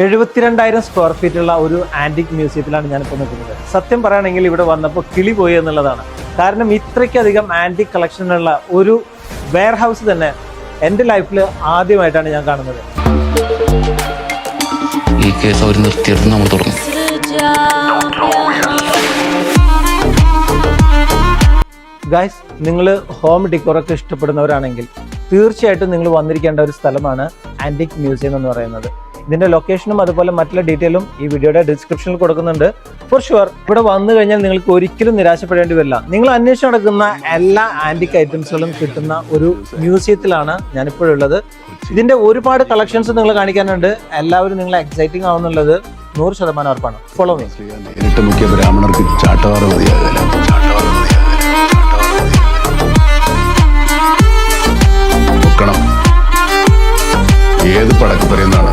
72,000 square ഫീറ്റുള്ള ഒരു antique മ്യൂസിയത്തിലാണ് ഞാനിപ്പോൾ നിൽക്കുന്നത്. സത്യം പറയുകയാണെങ്കിൽ ഇവിടെ വന്നപ്പോൾ കിളി പോയി എന്നുള്ളതാണ്. കാരണം ഇത്രയ്ക്കധികം ആന്റിക് കളക്ഷനുള്ള ഒരു വെയർ ഹൗസ് തന്നെ എൻ്റെ ലൈഫിൽ ആദ്യമായിട്ടാണ് ഞാൻ കാണുന്നത്. ഈ കേസ് അവർ നിർത്തിയത് നമ്മൾ തുടങ്ങും. ഗൈസ്, നിങ്ങൾ ഹോം ഡിക്കോറൊക്കെ ഇഷ്ടപ്പെടുന്നവരാണെങ്കിൽ തീർച്ചയായിട്ടും നിങ്ങൾ വന്നിരിക്കേണ്ട ഒരു സ്ഥലമാണ് ആന്റിക് മ്യൂസിയം എന്ന് പറയുന്നത്. ഇതിന്റെ ലൊക്കേഷനും അതുപോലെ മറ്റുള്ള ഡീറ്റെയിലും ഈ വീഡിയോയുടെ ഡിസ്ക്രിപ്ഷനിൽ കൊടുക്കുന്നുണ്ട്. ഫോർ ഷുവർ ഇവിടെ വന്നു കഴിഞ്ഞാൽ നിങ്ങൾക്ക് ഒരിക്കലും നിരാശപ്പെടേണ്ടി വരില്ല. നിങ്ങൾ അന്വേഷിച്ച് നടക്കുന്ന എല്ലാ ആന്റിക് ഐറ്റംസുകളും കിട്ടുന്ന ഒരു മ്യൂസിയത്തിലാണ് ഞാനിപ്പോഴുള്ളത്. ഇതിന്റെ ഒരുപാട് കളക്ഷൻസ് നിങ്ങൾ കാണിക്കാനുണ്ട്. എല്ലാവരും നിങ്ങൾ എക്സൈറ്റിംഗ് ആവുന്നുള്ളത് 100% ഉറപ്പാണ്. Follow me. നേരിട്ട് മുഖ്യ ബ്രാഹ്മണർക്ക് ചാട്ടവാറ് മതിയാകില്ല. ഏത് പടക്ക് പറയുന്നതാണ്